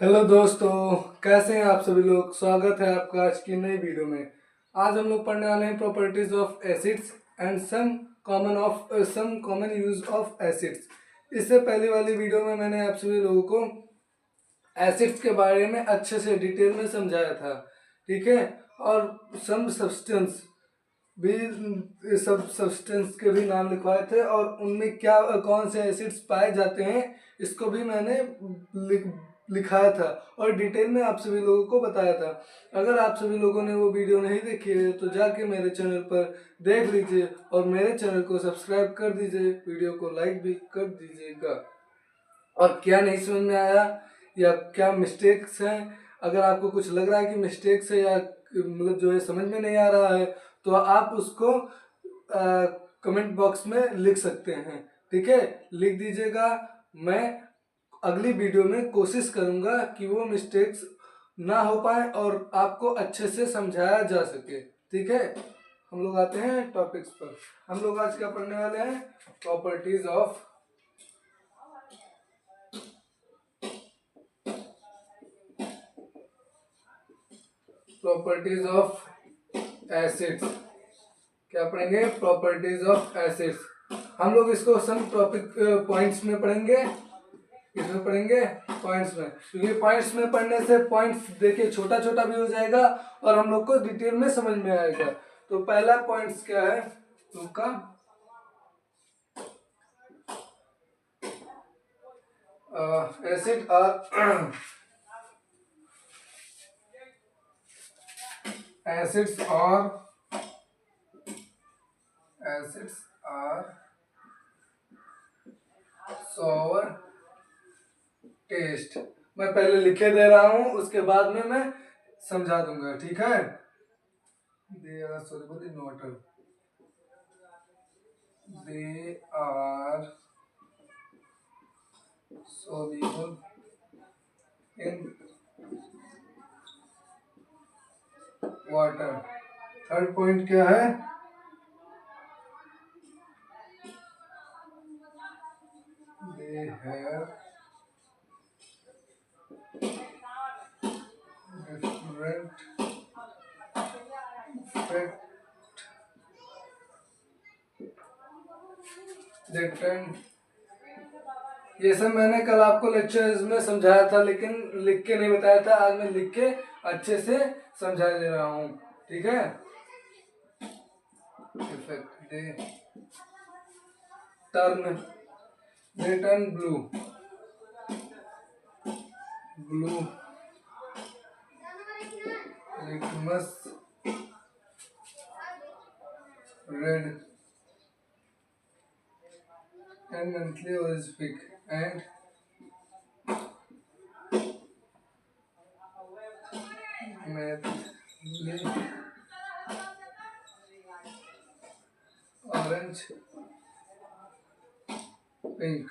Hello दोस्तों, कैसे हैं आप सभी लोग। स्वागत है आपका आज की नई वीडियो में। आज हम लोग पढ़ने वाले हैं properties of acids and some common use of acids. इससे पहले वाली वीडियो में मैंने आप सभी लोगों को एसिड्स के बारे में अच्छे से डिटेल में समझाया था, ठीक है। और सम सब्सटेंस भी सब सब्सटेंस के भी नाम लिखवाए थे और उनमें क्या कौन से एसिड्स पाए जाते हैं इसको भी मैंने लिखाया था और डिटेल में आप सभी लोगों को बताया था। अगर आप सभी लोगों ने वो वीडियो नहीं देखी है तो जाके मेरे चैनल पर देख लीजिए और मेरे चैनल को सब्सक्राइब कर दीजिए, वीडियो को लाइक भी कर दीजिएगा। और क्या नहीं समझ में आया या क्या मिस्टेक्स हैं, अगर आपको कुछ लग रहा है कि मिस्टेक्स है या मतलब जो है समझ में नहीं आ रहा है तो आप उसको कमेंट बॉक्स में लिख सकते हैं, ठीक है। लिख दीजिएगा। मैं अगली वीडियो में कोशिश करूंगा कि वो मिस्टेक्स ना हो पाए और आपको अच्छे से समझाया जा सके, ठीक है। हम लोग आते हैं टॉपिक्स पर। हम लोग आज क्या पढ़ने वाले हैं, प्रॉपर्टीज ऑफ एसिड्स। क्या पढ़ेंगे, प्रॉपर्टीज ऑफ एसिड्स। हम लोग इसको सम टॉपिक पॉइंट्स में पढ़ेंगे। किसमें पढ़ेंगे, पॉइंट्स में, क्योंकि पॉइंट्स में पढ़ने से पॉइंट्स देखिए छोटा छोटा भी हो जाएगा और हम लोग को डिटेल में समझ में आएगा। तो पहला पॉइंट्स क्या है उनका, acid are acids are sour taste. मैं पहले लिखे दे रहा हूं, उसके बाद में मैं समझा दूंगा, ठीक है। They are soluble in water, they are soluble in water. Third point क्या है, they have different effect different। ये सब मैंने कल आपको लेक्चर्स में समझाया था लेकिन लिख के नहीं बताया था। आज मैं लिख के अच्छे से समझा दे रहा हूँ, ठीक है। Effect they turn blue litmus red and monthly orific and mainly orange pink।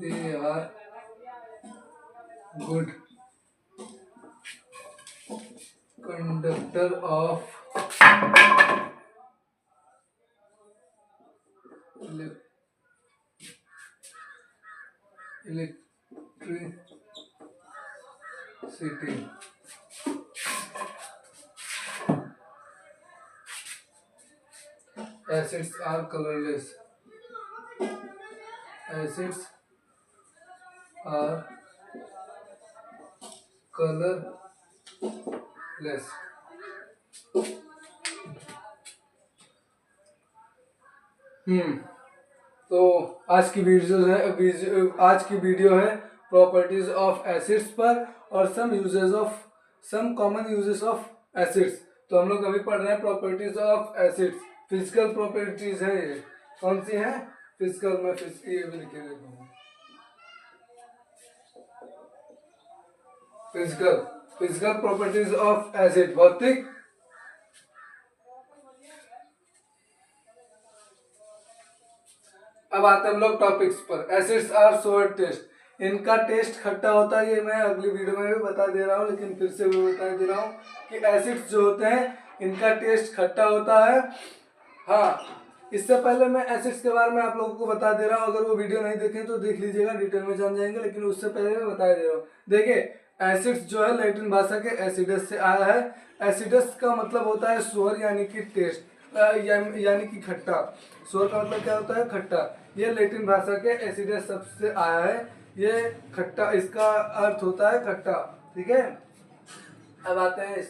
They are good conductor of electricity। Acids are colorless। Acids are colorless। हम्म तो आज की वीडियो है प्रॉपर्टीज ऑफ एसिड्स पर और some common uses of acids. तो हम लोग अभी पढ़ रहे हैं properties of acids. Physical properties है ये। कौन सी है? फिजिकल में ये भी लिखे देता हूँ। Physical physical properties of acid, भौतिक। अब आते हैं हम लोग टॉपिक्स पर। एसिड्स आर सोर टेस्ट, इनका टेस्ट खट्टा होता है। ये मैं अगली वीडियो में भी बता दे रहा हूँ, लेकिन फिर से भी बता दे रहा हूँ कि एसिड्स जो होते हैं इनका टेस्ट खट्टा होता है। हाँ, इससे पहले मैं एसिड्स के बारे में आप लोगों को बता दे रहा हूँ। अगर वो वीडियो नहीं देखें तो देख लीजिएगा, डिटेल में जान जाएंगे। लेकिन उससे पहले मैं बता दे रहा हूँ। देखिए, एसिड्स जो है लैटिन भाषा के एसिडस से आया है। एसिडस का मतलब होता है सोर, यानी कि टेस्ट, यानी कि खट्टा। सोर का मतलब क्या होता है? खट्टा। ये लैटिन भाषा के एसिडस शब्द से आया है। ये खट्टा, इसका अर्थ होता है खट्टा। ठीक है, अब आते हैं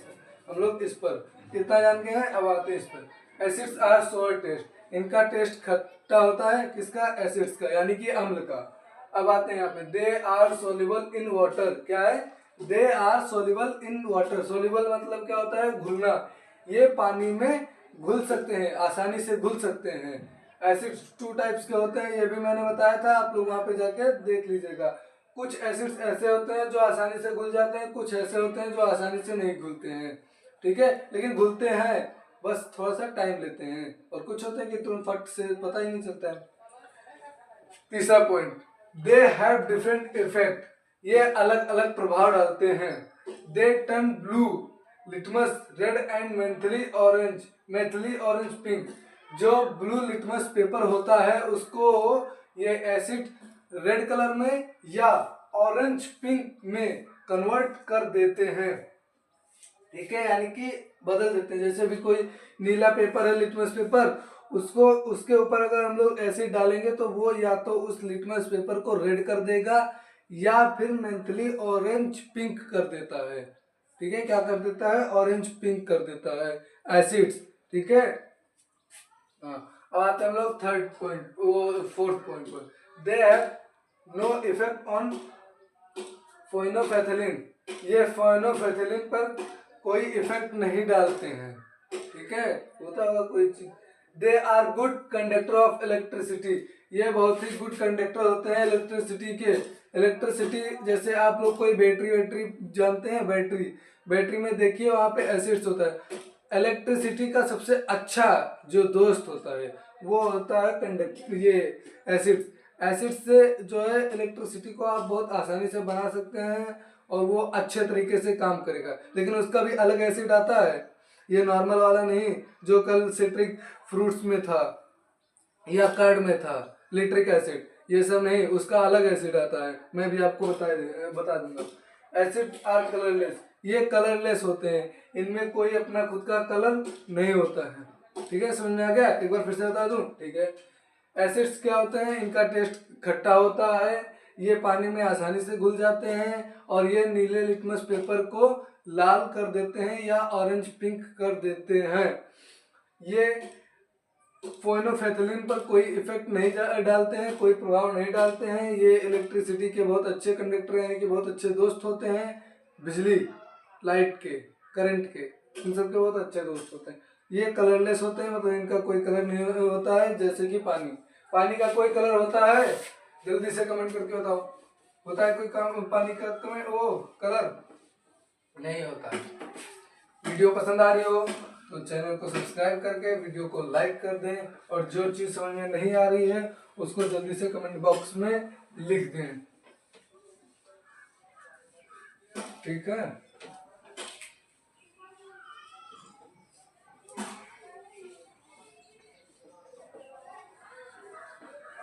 हम लोग इस पर। इतना जान के हैं, अब आते हैं इस पर। एसिड्स आर सोर टेस्ट, इनका टेस्ट खट्टा होता है। किसका? एसिड्स का, यानी कि अम्ल का। अब आते हैं यहाँ पे। They are soluble in water, क्या है? They are soluble in water. Soluble मतलब क्या होता है? घुलना। ये पानी में घुल सकते हैं, आसानी से घुल सकते हैं। एसिड्स टू टाइप्स के होते हैं, ये भी मैंने बताया था, आप लोग वहां पे जाके देख लीजिएगा। कुछ एसिड्स ऐसे होते हैं जो आसानी से घुल जाते हैं, कुछ ऐसे होते हैं जो आसानी से नहीं घुलते हैं। ठीक है, लेकिन घुलते हैं, बस थोड़ा सा टाइम लेते हैं। और कुछ होते हैं कि तुरंत फट से पता ही नहीं चलता है। तीसरा point, they have different effect, ये अलग अलग प्रभाव डालते हैं। They turn blue litmus red and Maithili orange pink. जो ब्लू लिटमस पेपर होता है उसको ये एसिड रेड कलर में या ऑरेंज पिंक में कन्वर्ट कर देते हैं। ठीक है, यानी कि बदल देते हैं। जैसे भी कोई नीला पेपर है, लिटमस पेपर, उसको उसके ऊपर अगर हम लोग एसिड डालेंगे तो वो या तो उस लिटमस पेपर को रेड कर देगा या फिर मेंथली ऑरेंज पिंक कर देता है। ठीक है, क्या कर देता है? ऑरेंज पिंक कर देता है एसिड्स। ठीक है, हाँ। अब आते हैं हम लोग थर्ड पॉइंट, वो फोर्थ पॉइंट पर। They have no effect on phenolphthalein, ये फोइनोफेथलिन पर कोई इफेक्ट नहीं डालते हैं। ठीक है, होता होगा कोई चीज। They are good conductor of electricity, ये बहुत ही गुड कंडक्टर होते हैं इलेक्ट्रिसिटी के। इलेक्ट्रिसिटी, जैसे आप लोग कोई बैटरी जानते हैं, बैटरी में देखिए वहां पे एसिड्स होता है। इलेक्ट्रिसिटी का सबसे अच्छा जो दोस्त होता है वो होता है कंडक्टर, ये एसिड। एसिड से जो है इलेक्ट्रिसिटी को आप बहुत आसानी से बना सकते हैं और वो अच्छे तरीके से काम करेगा। लेकिन उसका भी अलग एसिड आता है, ये नॉर्मल वाला नहीं जो कल सिट्रिक फ्रूट्स में था या कर्ड में था, लिट्रिक एसिड, ये सब नहीं, उसका अलग एसिड आता है। मैं भी आपको बता दूंगा। एसिड आर कलरलेस, ये कलरलेस होते हैं, इनमें कोई अपना खुद का कलर नहीं होता है। ठीक है, समझ में आ गया? एक बार फिर से बता दूं। ठीक है, एसिड्स क्या होते हैं? इनका टेस्ट खट्टा होता है, ये पानी में आसानी से घुल जाते हैं और ये नीले लिटमस पेपर को लाल कर देते हैं या ऑरेंज पिंक कर देते हैं। ये फोइनोफेथलिन पर कोई इफेक्ट नहीं डालते हैं, कोई प्रभाव नहीं डालते हैं। ये इलेक्ट्रिसिटी के बहुत अच्छे कंडक्टर, यानी कि बहुत अच्छे दोस्त होते हैं। बिजली, लाइट के, करंट के, इन सब के बहुत अच्छे दोस्त होते हैं। ये कलरलेस होते हैं, मतलब इनका कोई कलर नहीं होता है। जैसे कि पानी का कोई कलर होता है? जल्दी से कमेंट करके बताओ, होता है कोई काम पानी का कमेंट वो कलर? नहीं होता। वीडियो पसंद आ रही हो तो चैनल को सब्सक्राइब करके वीडियो को लाइक कर दें, और जो चीज़ समझ में नहीं आ रही है उसको जल्दी से कमेंट बॉक्स में लिख दें। ठीक है,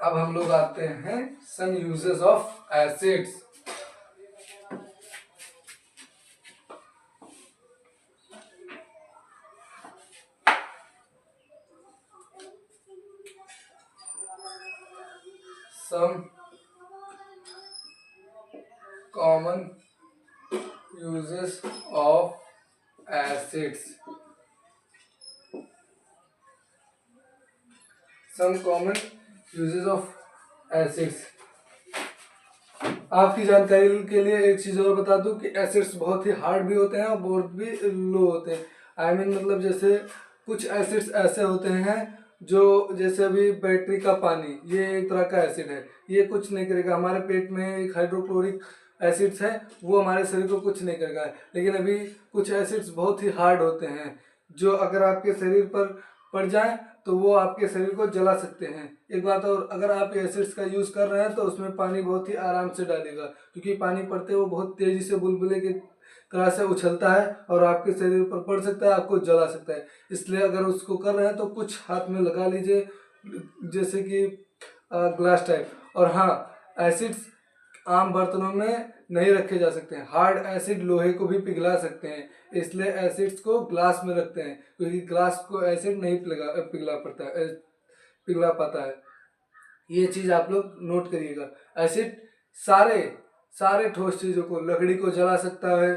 अब हम लोग आते हैं some uses of acids. Some common uses of acids। Some common uses of acids. आपकी जानकारी के लिए एक चीज़ और बता दूं कि एसिड्स बहुत ही हार्ड भी होते हैं और बहुत भी लो होते हैं। आई मीन मतलब जैसे कुछ एसिड्स ऐसे होते हैं जो, जैसे अभी बैटरी का पानी, ये एक तरह का एसिड है, ये कुछ नहीं करेगा। हमारे पेट में एक हाइड्रोक्लोरिक एसिड्स है, वो हमारे शरीर को कुछ नहीं करेगा। लेकिन अभी कुछ एसिड्स बहुत ही हार्ड होते हैं जो अगर आपके शरीर पर पड़ जाए तो वो आपके शरीर को जला सकते हैं। एक बात और, अगर आप एसिड्स का यूज़ कर रहे हैं तो उसमें पानी बहुत ही आराम से डालिएगा, क्योंकि पानी पड़ते वो बहुत तेज़ी से बुलबुले की तरह से उछलता है और आपके शरीर पर पड़ सकता है, आपको जला सकता है। इसलिए अगर उसको कर रहे हैं तो कुछ हाथ में लगा लीजिए, जैसे कि ग्लास टाइप। और हाँ, एसिड्स आम बर्तनों में नहीं रखे जा सकते हैं। हार्ड एसिड लोहे को भी पिघला सकते हैं, इसलिए एसिड्स को ग्लास में रखते हैं, क्योंकि ग्लास को एसिड नहीं पिघला पाता है। ये चीज़ आप लोग नोट करिएगा। एसिड सारे सारे ठोस चीज़ों को, लकड़ी को जला सकता है,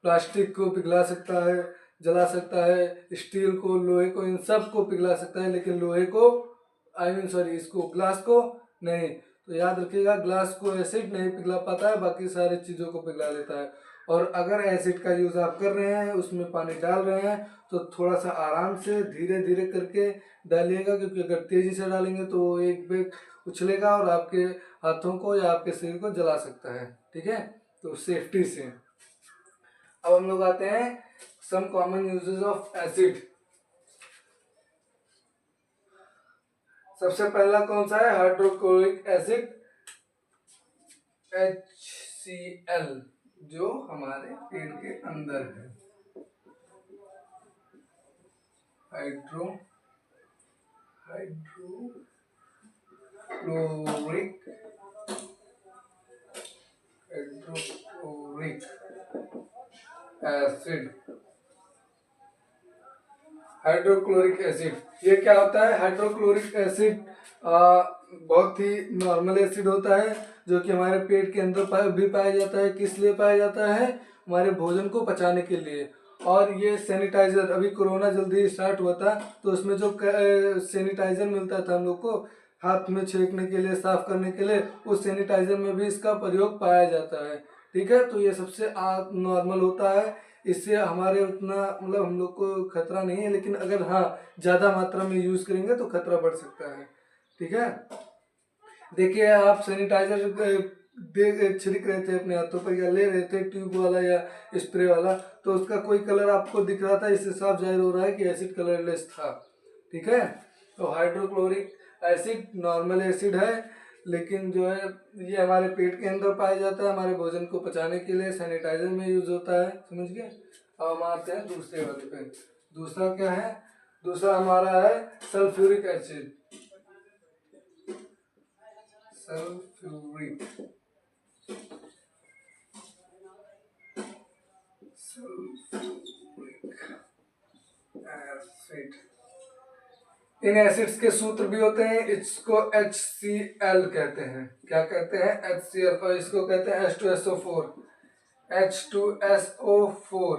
प्लास्टिक को पिघला सकता है, जला सकता है, स्टील को, लोहे को, इन सब को पिघला सकता है, लेकिन लोहे को, आई मीन सॉरी, इसको, ग्लास को नहीं। तो याद रखिएगा, ग्लास को एसिड नहीं पिघला पाता है, बाकी सारी चीज़ों को पिघला लेता है। और अगर एसिड का यूज़ आप कर रहे हैं, उसमें पानी डाल रहे हैं, तो थोड़ा सा आराम से धीरे धीरे करके डालिएगा, क्योंकि अगर तेज़ी से डालेंगे तो वो एक बेग उछलेगा और आपके हाथों को या आपके शरीर को जला सकता है। ठीक है, तो सेफ्टी से। अब हम लोग आते हैं some common uses of acid. सबसे पहला कौन सा है? हाइड्रोक्लोरिक एसिड, HCl, जो हमारे पेट के अंदर है। Hydrochloric acid. हाइड्रोक्लोरिक एसिड ये क्या होता है? हाइड्रोक्लोरिक एसिड बहुत ही नॉर्मल एसिड होता है, जो कि हमारे पेट के अंदर भी पाया जाता है। किस लिए पाया जाता है? हमारे भोजन को पचाने के लिए। और ये सैनिटाइजर, अभी कोरोना जल्दी स्टार्ट हुआ था, तो उसमें जो सैनिटाइजर मिलता था हम लोग को हाथ में छिड़कने के लिए, साफ करने के लिए, उस सैनिटाइजर में भी इसका प्रयोग पाया जाता है। ठीक है, तो ये सबसे नॉर्मल होता है, इससे हमारे उतना मतलब हम लोग को खतरा नहीं है। लेकिन अगर हाँ ज़्यादा मात्रा में यूज़ करेंगे तो खतरा बढ़ सकता है। ठीक है, देखिए आप सैनिटाइजर छिड़क रहे थे अपने हाथों पर, या ले रहे थे ट्यूब वाला या स्प्रे वाला, तो उसका कोई कलर आपको दिख रहा था, इससे साफ जाहिर हो रहा है कि एसिड कलरलेस था। ठीक है, तो हाइड्रोक्लोरिक एसिड नॉर्मल एसिड है, लेकिन जो है ये हमारे पेट के अंदर पाया जाता है, हमारे भोजन को पचाने के लिए सैनिटाइजर में यूज होता है। समझ गए? अब हम आते हैं दूसरे वाले पे। दूसरा क्या है? दूसरा हमारा है सल्फ्यूरिक एसिड। Sulphuric acid. इन एसिड्स के सूत्र भी होते हैं, इसको HCl कहते हैं। क्या कहते हैं? HCl। और इसको कहते हैं H2SO4। H2SO4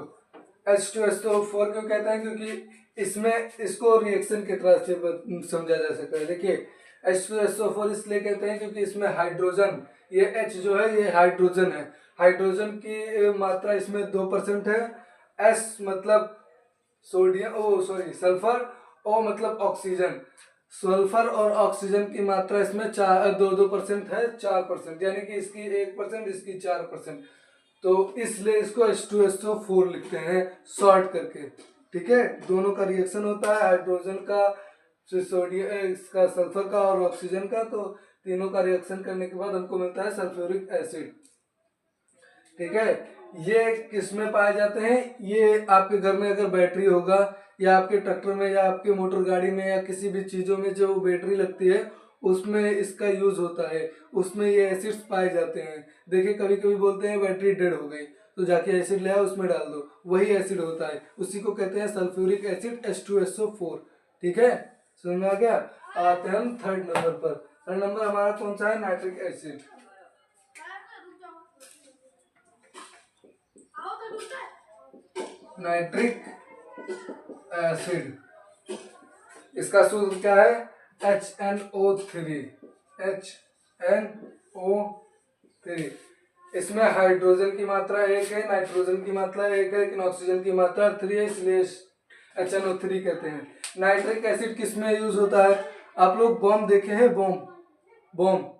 H2SO4 क्यों कहते हैं? क्योंकि इसमें इसको रिएक्शन की तरह से समझा जा सकता है। देखिए H2SO4 इसलिए कहते हैं क्योंकि इसमें हाइड्रोजन, ये H जो है ये हाइड्रोजन है, हाइड्रोजन की मात्रा इसमें 2% है। S मतलब सोडियम, ओ सॉरी सल्फर, ओ मतलब ऑक्सीजन। सल्फर और ऑक्सीजन की मात्रा इसमें 2% है, 4%, यानी कि इसकी 1%, इसकी 4%। तो इसलिए इसको H2SO4 लिखते हैं शॉर्ट करके। ठीक है, दोनों का रिएक्शन होता है, हाइड्रोजन का, सोडियम, इसका सल्फर का और ऑक्सीजन का, तो तीनों का रिएक्शन करने के बाद हमको मिलता है सल्फ्यूरिक एसिड। ठीक है, ये किस में पाए जाते हैं? ये आपके घर में अगर बैटरी होगा, या आपके ट्रैक्टर में, या आपके मोटर गाड़ी में, या किसी भी चीज़ों में जो बैटरी लगती है उसमें इसका यूज होता है, उसमें ये एसिड्स पाए जाते हैं। देखिए कभी कभी बोलते हैं बैटरी डेड हो गई, तो जाके एसिड ले आओ उसमें डाल दो, वही एसिड होता है, उसी को कहते हैं सल्फ्यूरिक एसिड H2SO4। ठीक है, समझ में आ गया? आते हैं हम थर्ड नंबर पर। थर्ड नंबर हमारा कौन सा है? Nitric acid. नाइट्रिक एसिड, इसका सूत्र क्या है? HNO3 HNO3। इसमें हाइड्रोजन की मात्रा 1 है, नाइट्रोजन की मात्रा 1 है, लेकिन ऑक्सीजन की मात्रा 3 है, इसलिए HNO3 कहते हैं। नाइट्रिक एसिड किस में यूज होता है? आप लोग बॉम्ब देखे हैं? बॉम्ब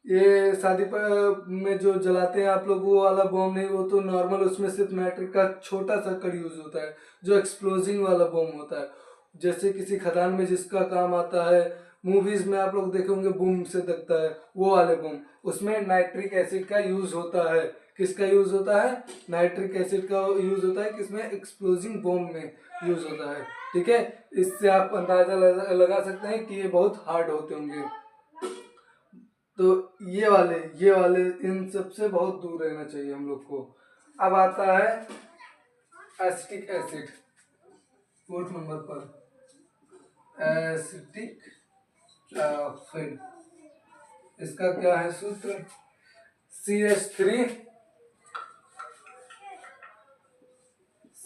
ये शादी पर में जो जलाते हैं आप लोग, वो वाला बॉम्ब नहीं, वो तो नॉर्मल, उसमें सिर्फ नाइट्रिक का छोटा सा कण यूज होता है। जो एक्सप्लोजिंग वाला बॉम्ब होता है, जैसे किसी खदान में जिसका काम आता है, मूवीज में आप लोग देखे होंगे बूम से दगता है, वो वाले बॉम्ब, उसमें नाइट्रिक एसिड का यूज होता है। किसका यूज होता है? नाइट्रिक एसिड का यूज होता है। किसमें? एक्सप्लोजिंग बॉम्ब में यूज होता है। ठीक है, इससे आप अंदाजा लगा सकते हैं कि ये बहुत हार्ड होते होंगे। तो ये वाले इन सबसे बहुत दूर रहना चाहिए हम लोग को। अब आता है एसिटिक एसिड, 4th नंबर पर एसिटिक एसिड। इसका क्या है सूत्र? CH3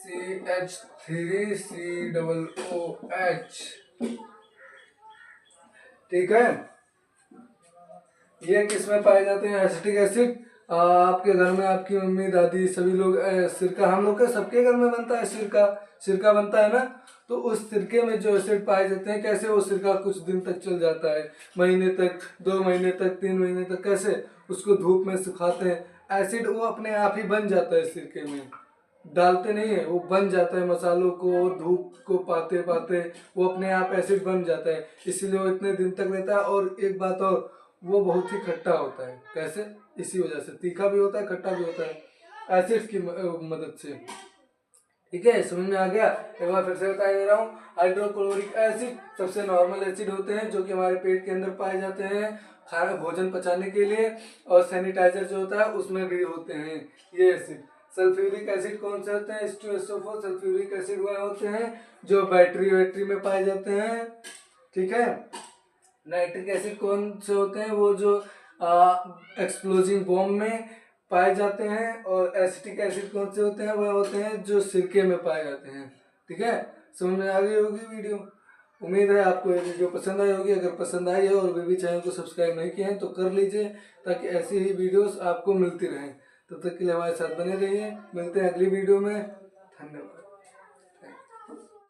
CH3COOH। ठीक है, ये किस में पाए जाते हैं? Acetic acid. आपके घर में आपकी मम्मी दादी सभी लोग सिरका, हम लोग के सबके घर में बनता है सिरका बनता है ना। तो उस सिरके में जो एसिड पाए जाते हैं, कैसे वो सिरका कुछ दिन तक चल जाता है, महीने तक, 2 महीने तक, 3 महीने तक, कैसे उसको धूप में सुखाते हैं, एसिड वो अपने आप ही बन जाता है सिरके में, डालते नहीं है, वो बन जाता है। मसालों को धूप को पाते पाते वो अपने आप एसिड बन जाता है, इसीलिए वो इतने दिन तक रहता है। और एक बात और, वो बहुत ही खट्टा होता है। कैसे? इसी वजह से तीखा भी होता है, खट्टा भी होता है, एसिड की मदद से। ठीक है, समझ में आ गया? एक बार फिर से बता दे रहा हूँ। हाइड्रोक्लोरिक एसिड सबसे नॉर्मल एसिड होते हैं, जो कि हमारे पेट के अंदर पाए जाते हैं खाना भोजन पचाने के लिए, और सैनिटाइजर जो होता है उसमें भी होते हैं ये एसिड। सल्फ्यूरिक एसिड कौन से होते हैं? H2SO4 सल्फ्यूरिक एसिड वह होते हैं जो बैटरी में पाए जाते हैं। ठीक है, नाइट्रिक एसिड कौन से होते हैं? वो जो एक्सप्लोजिंग बॉम्ब में पाए जाते हैं। और एसिटिक एसिड कौन से होते हैं? वह होते हैं जो सिरके में पाए जाते हैं। ठीक है, समझ में आ गई होगी वीडियो। उम्मीद है आपको ये वीडियो पसंद आई होगी। अगर पसंद आई है और वे भी चैनल को सब्सक्राइब नहीं किए हैं तो कर लीजिए, ताकि ऐसी ही वीडियोस आपको मिलती रहें। तब तक के लिए हमारे साथ बने रहिए। मिलते हैं अगली वीडियो में। धन्यवाद।